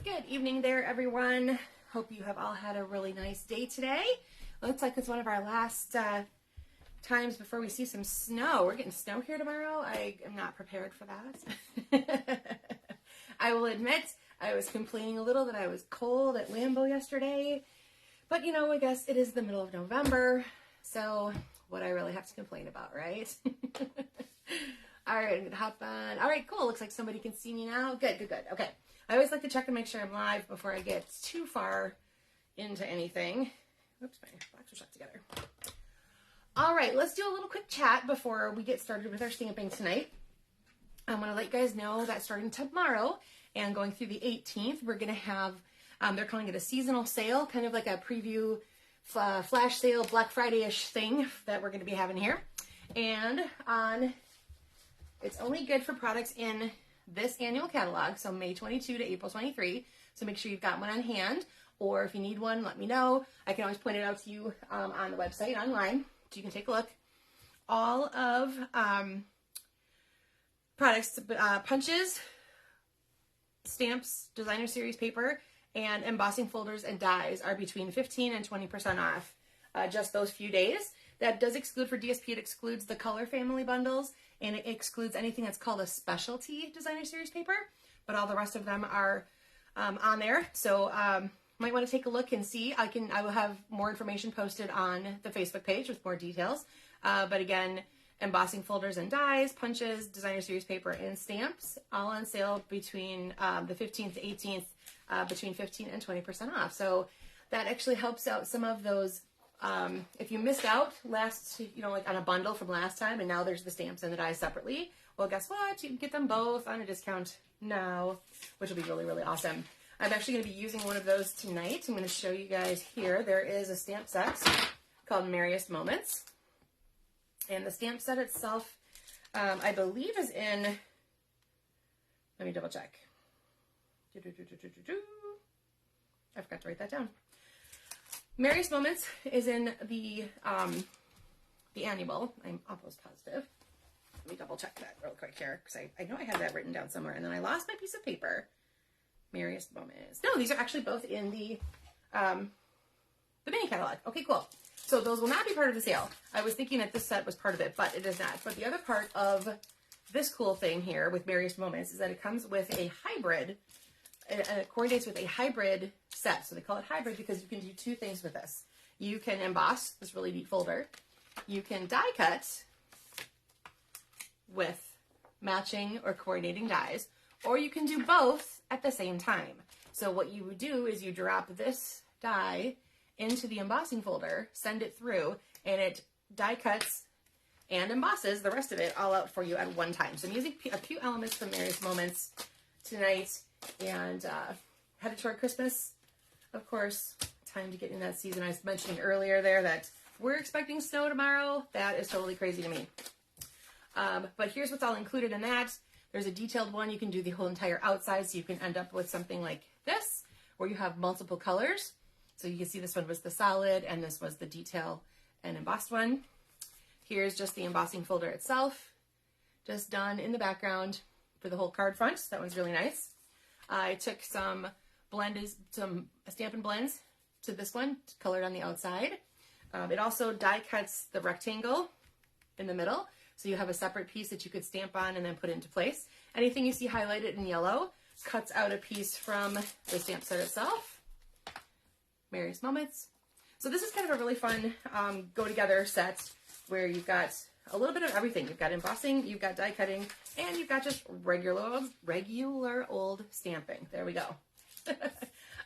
Good evening there, everyone. Hope you have all had a really nice day today. Looks like it's one of our last times before we see some snow. We're getting snow here tomorrow. I am not prepared for that. I will admit I was complaining a little that I was cold at Lambeau yesterday. But you know, I guess it is the middle of November. So what I really have to complain about, right? All right, I'm going to hop on. All right, cool. Looks like somebody can see me now. Good. Okay. I always like to check and make sure I'm live before I get too far into anything. Oops, my box was shut together. All right, let's do a little quick chat before we get started with our stamping tonight. I want to let you guys know that starting tomorrow and going through the 18th, we're going to have, they're calling it a seasonal sale, kind of like a preview flash sale, Black Friday-ish thing that we're going to be having here. And it's only good for products in this annual catalog, so May 22 to April 23. So make sure you've got one on hand, or if you need one, let me know. I can always point it out to you on the website, online, so you can take a look. All of products, punches, stamps, designer series paper, and embossing folders and dies are between 15 and 20% off just those few days. That does exclude, for DSP, it excludes the color family bundles, and it excludes anything that's called a specialty designer series paper, but all the rest of them are on there. So might want to take a look and see. I will have more information posted on the Facebook page with more details. But again, embossing folders and dies, punches, designer series paper, and stamps, all on sale between the 15th to 18th, between 15 and 20% off. So that actually helps out some of those. If you missed out last, like on a bundle from last time, and now there's the stamps and the dies separately, well, guess what? You can get them both on a discount now, which will be really, really awesome. I'm actually going to be using one of those tonight. I'm going to show you guys here. There is a stamp set called Merriest Moments. And the stamp set itself, I believe is in, let me double check. I forgot to write that down. Merriest Moments is in the annual. I'm almost positive. Let me double check that real quick here, because I know I have that written down somewhere, and then I lost my piece of paper. Merriest Moments. No, these are actually both in the mini catalog. Okay, cool. So those will not be part of the sale. I was thinking that this set was part of it, but it is not. But the other part of this cool thing here with Merriest Moments is that it comes with a hybrid. It coordinates with a hybrid set. So they call it hybrid because you can do two things with this. You can emboss this really neat folder. You can die cut with matching or coordinating dies, or you can do both at the same time. So what you would do is you drop this die into the embossing folder, send it through, and it die cuts and embosses the rest of it all out for you at one time. So I'm using a few elements from Merriest Moments tonight, and headed toward Christmas, of course. Time to get in that season. I was mentioning earlier there that we're expecting snow tomorrow. That is totally crazy to me. But here's what's all included in that. There's a detailed one. You can do the whole entire outside, so you can end up with something like this, where you have multiple colors. So you can see this one was the solid, and this was the detail and embossed one. Here's just the embossing folder itself, just done in the background for the whole card front. That one's really nice. I took some Stampin' Blends to this one, colored on the outside. It also die cuts the rectangle in the middle, so you have a separate piece that you could stamp on and then put into place. Anything you see highlighted in yellow cuts out a piece from the stamp set itself. Merriest Moments. So this is kind of a really fun go-together set where you've got a little bit of everything. You've got embossing, you've got die cutting, and you've got just regular old stamping. There we go.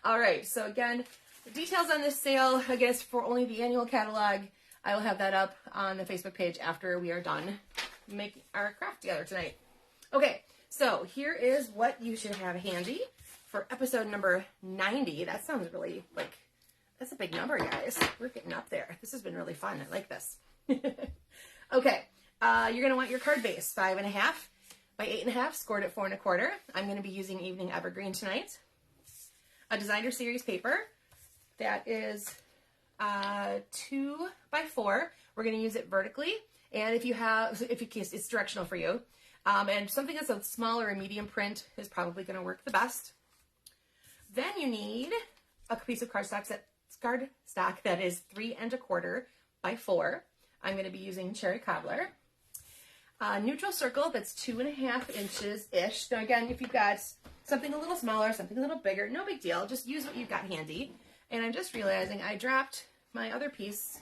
All right, so again, the details on this sale, I guess, for only the annual catalog, I will have that up on the Facebook page after we are done making our craft together tonight. Okay, so here is what you should have handy for episode number 90. That sounds really, that's a big number, guys. We're getting up there. This has been really fun. I like this. Okay, you're going to want your card base, 5.5 by 8.5, scored at 4 1/4. I'm going to be using Evening Evergreen tonight. A designer series paper that is 2 by 4. We're going to use it vertically, and if you case it's directional for you. And something that's a small or a medium print is probably going to work the best. Then you need a piece of cardstock that is 3 1/4 by 4. I'm going to be using Cherry Cobbler. Neutral circle that's 2.5 inches-ish. Now again, if you've got something a little smaller, something a little bigger, no big deal. Just use what you've got handy. And I'm just realizing I dropped my other piece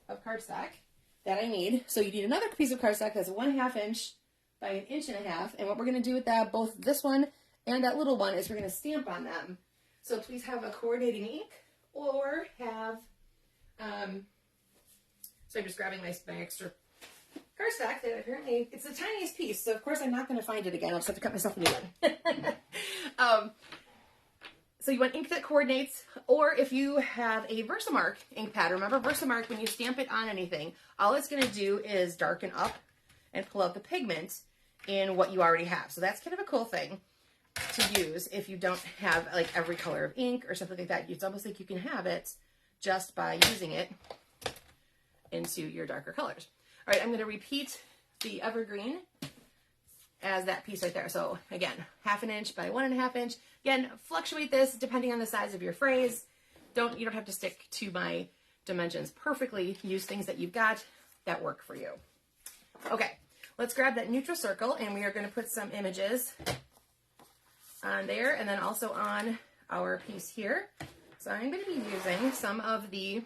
of cardstock that I need. So you need another piece of cardstock that's 1/2 inch by 1.5 inches. And what we're going to do with that, both this one and that little one, is we're going to stamp on them. So please have a coordinating ink or have, so I'm just grabbing my extra cardstock that apparently, it's the tiniest piece, so of course I'm not going to find it again. I'll just have to cut myself a new one. So you want ink that coordinates, or if you have a Versamark ink pad, remember Versamark, when you stamp it on anything, all it's going to do is darken up and pull out the pigment in what you already have. So that's kind of a cool thing to use if you don't have like every color of ink or something like that. It's almost like you can have it just by using it into your darker colors. All right, I'm going to repeat the evergreen as that piece right there. So again, 1/2 inch by 1.5 inch. Again, fluctuate this depending on the size of your phrase. You don't have to stick to my dimensions perfectly. Use things that you've got that work for you. Okay, let's grab that neutral circle, and we are going to put some images on there and then also on our piece here. So I'm going to be using some of the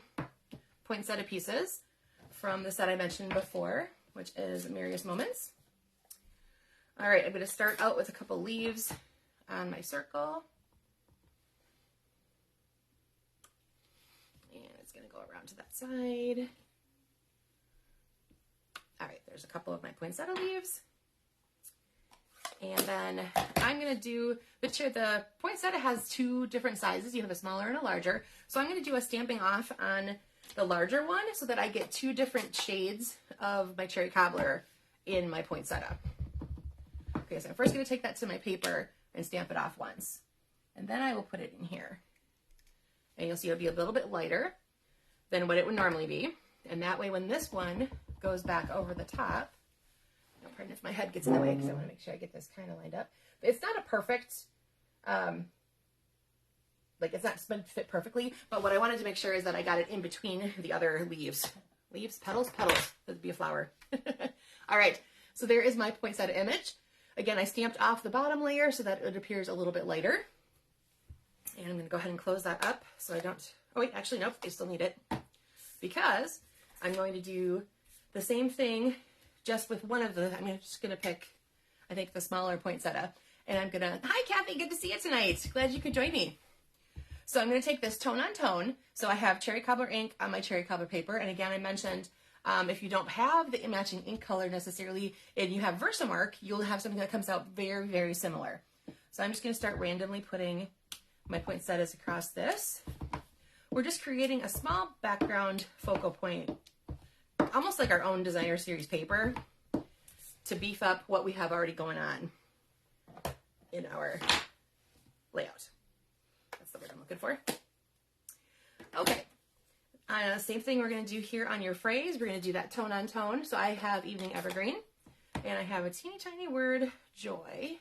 poinsettia pieces from the set I mentioned before, which is Merriest Moments. All right, I'm going to start out with a couple leaves on my circle. And it's going to go around to that side. All right, there's a couple of my poinsettia leaves. And then I'm going to do, the poinsettia has 2 different sizes. You have a smaller and a larger. So I'm going to do a stamping off on the larger one so that I get 2 different shades of my Cherry Cobbler in my poinsettia. Okay, so I'm first going to take that to my paper and stamp it off once. And then I will put it in here. And you'll see it'll be a little bit lighter than what it would normally be. And that way when this one goes back over the top, now pardon if my head gets in the way because I want to make sure I get this kind of lined up. But it's not a perfect, like it's not meant to fit perfectly, but what I wanted to make sure is that I got it in between the other leaves. Leaves, petals, petals. That'd be a flower. All right, so there is my poinsettia image. Again, I stamped off the bottom layer so that it appears a little bit lighter. And I'm going to go ahead and close that up so I don't, oh wait, actually nope, I still need it. Because I'm going to do the same thing just with one of the, I'm just going to pick, I think, the smaller poinsettia. And I'm going to, hi Kathy, good to see you tonight. Glad you could join me. So I'm going to take this tone on tone. So I have Cherry Cobbler ink on my Cherry Cobbler paper. And again, I mentioned if you don't have the matching ink color necessarily and you have Versamark, you'll have something that comes out very, very similar. So I'm just going to start randomly putting my poinsettias across this. We're just creating a small background focal point, almost like our own designer series paper, to beef up what we have already going on in our layout. That's the word I'm looking for. Okay. Same thing we're going to do here on your phrase. We're going to do that tone on tone. So I have Evening Evergreen, and I have a teeny tiny word, joy.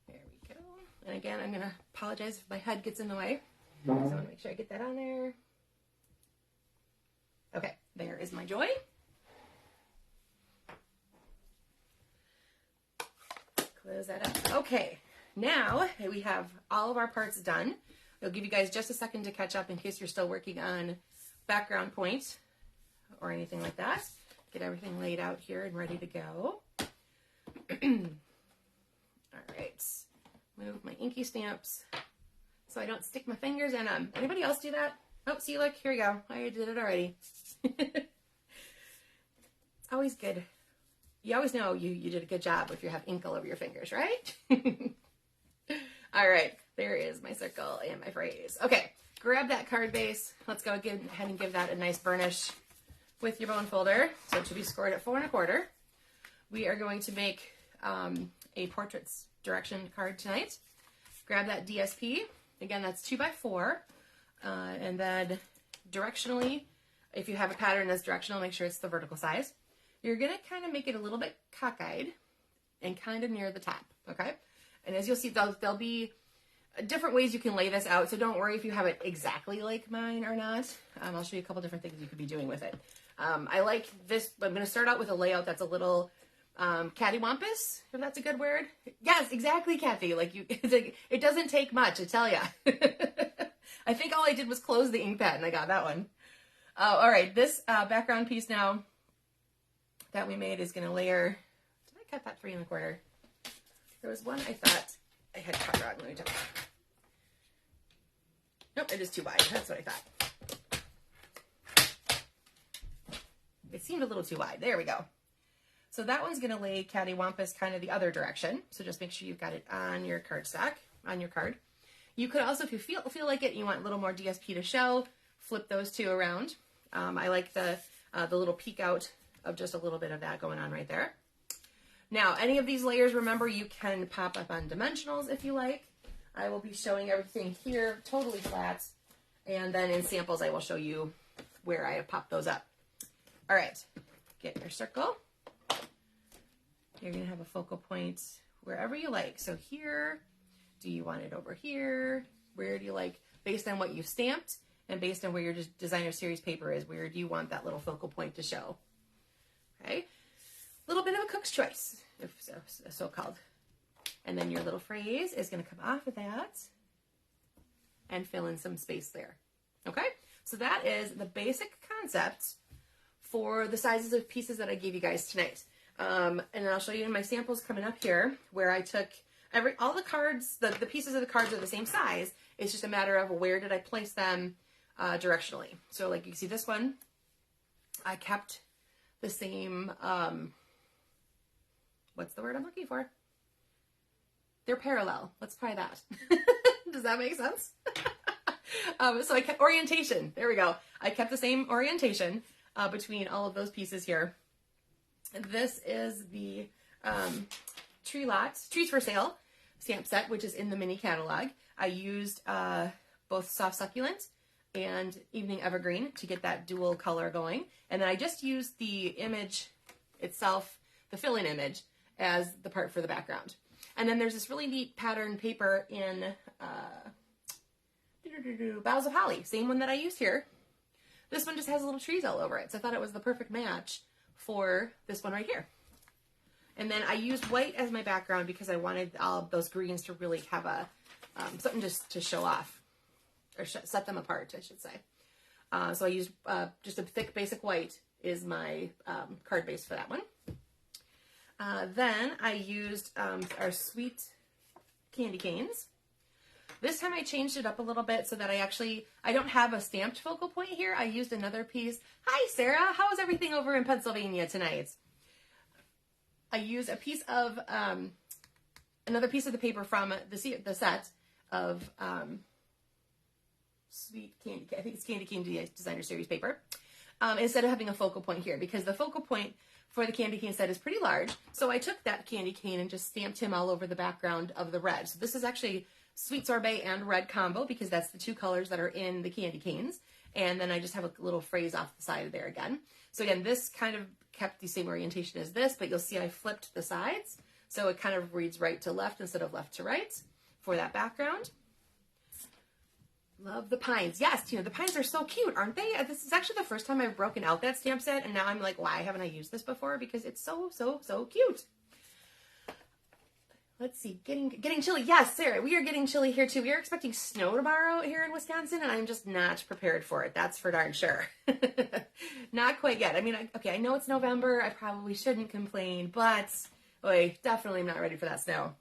There we go. And again, I'm going to apologize if my head gets in the way. So I want to make sure I get that on there. Okay, there is my joy. Close that up. Okay, now we have all of our parts done. I'll give you guys just a second to catch up in case you're still working on background point or anything like that. Get everything laid out here and ready to go. All right, move my inky stamps so I don't stick my fingers in them. Anybody else do that? Oh, see, look, here we go. I did it already. It's always good. You always know you did a good job if you have ink all over your fingers, right? All right, there is my circle and my phrase. Okay, grab that card base. Let's go ahead and give that a nice burnish with your bone folder. So it should be scored at 4 1/4. We are going to make a portraits direction card tonight. Grab that DSP. Again, that's 2 by 4. And then directionally, if you have a pattern that's directional, make sure it's the vertical size. You're going to kind of make it a little bit cockeyed and kind of near the top, okay? And as you'll see, there'll be different ways you can lay this out. So don't worry if you have it exactly like mine or not. I'll show you a couple different things you could be doing with it. I like this. I'm going to start out with a layout that's a little cattywampus, if that's a good word. Yes, exactly, Kathy. Like it doesn't take much, I tell ya. I think all I did was close the ink pad and I got that one. All right, this background piece now that we made is going to layer. Did I cut that 3 1/4? There was one I thought I had cut wrong. Let me check. Nope, it is too wide. That's what I thought. It seemed a little too wide. There we go. So that one's going to lay cattywampus kind of the other direction. So just make sure you've got it on your cardstock, on your card. You could also, if you feel like it, and you want a little more DSP to show, flip those two around. I like the little peek out of just a little bit of that going on right there. Now, any of these layers, remember, you can pop up on dimensionals if you like. I will be showing everything here totally flat. And then in samples, I will show you where I have popped those up. All right, get your circle. You're going to have a focal point wherever you like. So here, do you want it over here? Where do you like, based on what you've stamped and based on where your designer series paper is, where do you want that little focal point to show? Okay, a little bit of a cook's choice, if so called. And then your little phrase is going to come off of that and fill in some space there. Okay, so that is the basic concept for the sizes of pieces that I gave you guys tonight. And I'll show you in my samples coming up here where I took all the cards, the pieces of the cards are the same size. It's just a matter of where did I place them directionally. So like you can see this one, I kept the same, what's the word I'm looking for? They're parallel. Let's try that. Does that make sense? So I kept orientation. There we go. I kept the same orientation between all of those pieces here. This is the Trees for Sale stamp set, which is in the mini catalog. I used both Soft Succulent and Evening Evergreen to get that dual color going. And then I just used the image itself, the fill-in image, as the part for the background. And then there's this really neat pattern paper in Boughs of Holly, same one that I used here. This one just has little trees all over it, so I thought it was the perfect match for this one right here. And then I used white as my background because I wanted all of those greens to really have a something just to show off, or set them apart, I should say. So I used just a thick basic white is my card base for that one. Then I used our sweet candy canes. This time I changed it up a little bit so that I don't have a stamped focal point here. I used another piece. Hi, Sarah. How is everything over in Pennsylvania tonight? I used a piece of, another piece of the paper from the set of sweet candy, I think it's Candy Cane Designer Series paper, instead of having a focal point here, because the focal point for the candy cane set is pretty large. So I took that candy cane and just stamped him all over the background of the red. So this is actually sweet sorbet and red combo because that's the two colors that are in the candy canes. And then I just have a little phrase off the side of there again. So again, this kind of kept the same orientation as this, but you'll see I flipped the sides. So it kind of reads right to left instead of left to right for that background. Love the pines. Yes, Tina, the pines are so cute, aren't they? This is actually the first time I've broken out that stamp set, and now I'm like, why haven't I used this before? Because it's so, so, so cute. Let's see, getting chilly. Yes, Sarah, we are getting chilly here too. We are expecting snow tomorrow here in Wisconsin, and I'm just not prepared for it. That's for darn sure. Not quite yet. I mean, okay, I know it's November. I probably shouldn't complain, but boy, definitely I'm not ready for that snow.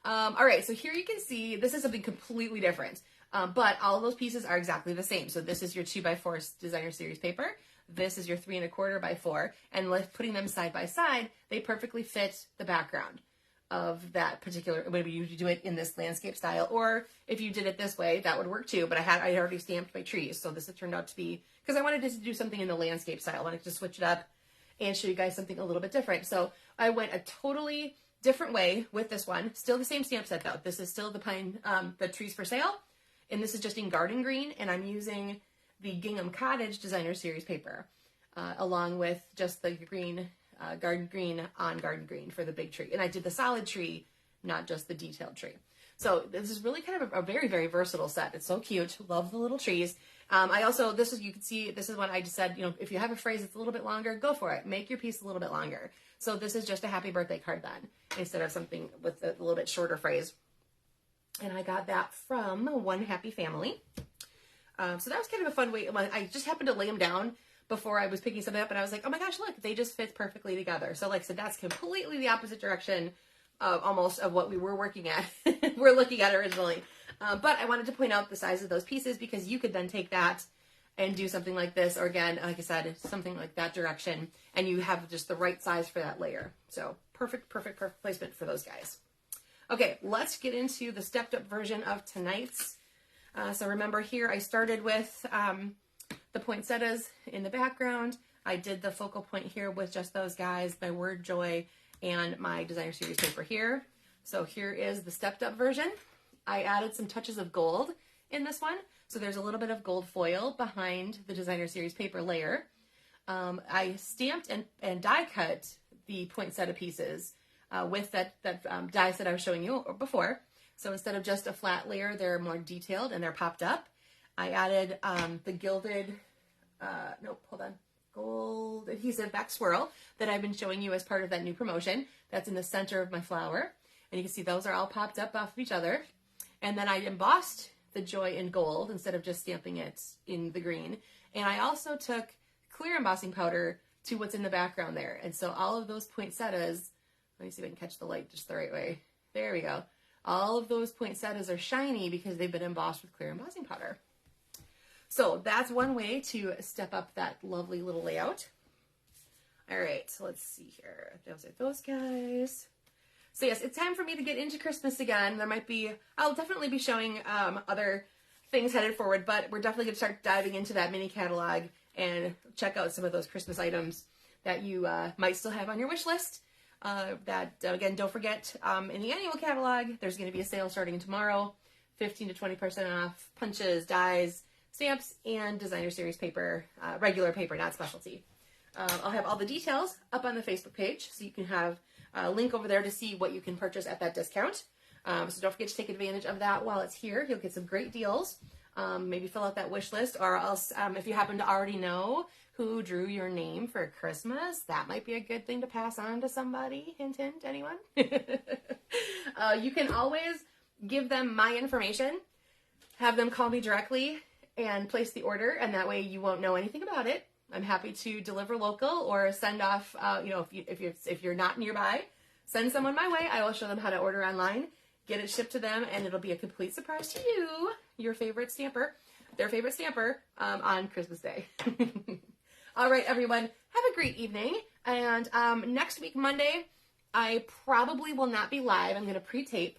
All right, so here you can see this is something completely different. But all of those pieces are exactly the same. So this is your 2x4 Designer Series paper. This is your 3 1/4 by 4. And putting them side by side, they perfectly fit the background of that particular, maybe you do it in this landscape style, or if you did it this way, that would work too. But I already stamped my trees. So this has turned out to be, because I wanted to do something in the landscape style. I wanted to switch it up and show you guys something a little bit different. So I went a totally different way with this one. Still the same stamp set though. This is still the pine, the Trees for Sale. And this is just in Garden Green, and I'm using the Gingham Cottage Designer Series paper, along with just the green, Garden Green on Garden Green for the big tree. And I did the solid tree not just the detailed tree. So this is really kind of a very, very versatile set. It's so cute. Love the little trees. I also, you can see, this is when I just said, if you have a phrase that's a little bit longer, go for it. Make your piece a little bit longer. So this is just a happy birthday card then, instead of something with a little bit shorter phrase. And I got that from One Happy Family. So that was kind of a fun way. I just happened to lay them down before I was picking something up, and I was like, oh my gosh, look, they just fit perfectly together. So like I said, that's completely the opposite direction almost of what we were working at, we're looking at originally. But I wanted to point out the size of those pieces because you could then take that and do something like this, or again, like I said, something like that direction, and you have just the right size for that layer. So perfect placement for those guys. Okay, let's get into the stepped up version of tonight's. So remember here, I started with the poinsettias in the background. I did the focal point here with just those guys, my word joy, and my designer series paper here. So here is the stepped up version. I added some touches of gold in this one. So there's a little bit of gold foil behind the designer series paper layer. I stamped and die cut the poinsettia pieces with that dies that I was showing you before. So instead of just a flat layer, they're more detailed and they're popped up. I added the gilded, gold adhesive back swirl that I've been showing you as part of that new promotion. That's in the center of my flower. And you can see those are all popped up off of each other. And then I embossed the joy in gold instead of just stamping it in the green. And I also took clear embossing powder to what's in the background there. And so all of those poinsettias, let me see if I can catch the light just the right way. There we go. All of those poinsettias are shiny because they've been embossed with clear embossing powder. So that's one way to step up that lovely little layout. All right, so let's see here. Those are those guys. So yes, it's time for me to get into Christmas again. I'll definitely be showing other things headed forward, but we're definitely going to start diving into that mini catalog and check out some of those Christmas items that you might still have on your wish list. Again, don't forget, in the annual catalog, there's going to be a sale starting tomorrow, 15 to 20% off punches, dies, stamps, and designer series paper, regular paper, not specialty. I'll have all the details up on the Facebook page, so you can have a link over there to see what you can purchase at that discount. So don't forget to take advantage of that while it's here. You'll get some great deals. Maybe fill out that wish list, or else if you happen to already know who drew your name for Christmas, that might be a good thing to pass on to somebody. Hint, hint, anyone? You can always give them my information, have them call me directly, and place the order, and that way you won't know anything about it. I'm happy to deliver local or send off, if you're not nearby, send someone my way. I will show them how to order online, get it shipped to them, and it'll be a complete surprise to you, your favorite stamper, their favorite stamper, on Christmas Day. All right, everyone, have a great evening. And next week, Monday, I probably will not be live. I'm going to pre-tape.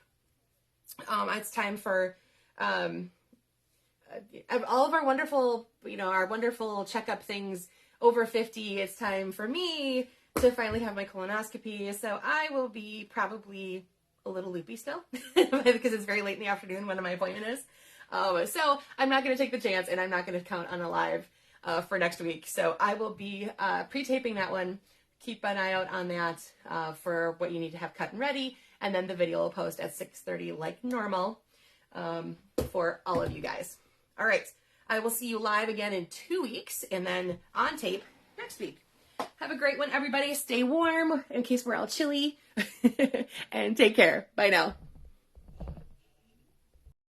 It's time for all of our wonderful, our wonderful checkup things over 50. It's time for me to finally have my colonoscopy. So I will be probably a little loopy still because it's very late in the afternoon when my appointment is. So I'm not going to take the chance, and I'm not going to count on a live for next week. So I will be pre-taping that one. Keep an eye out on that for what you need to have cut and ready. And then the video will post at 6:30 like normal for all of you guys. All right. I will see you live again in 2 weeks and then on tape next week. Have a great one, everybody. Stay warm in case we're all chilly. And take care. Bye now.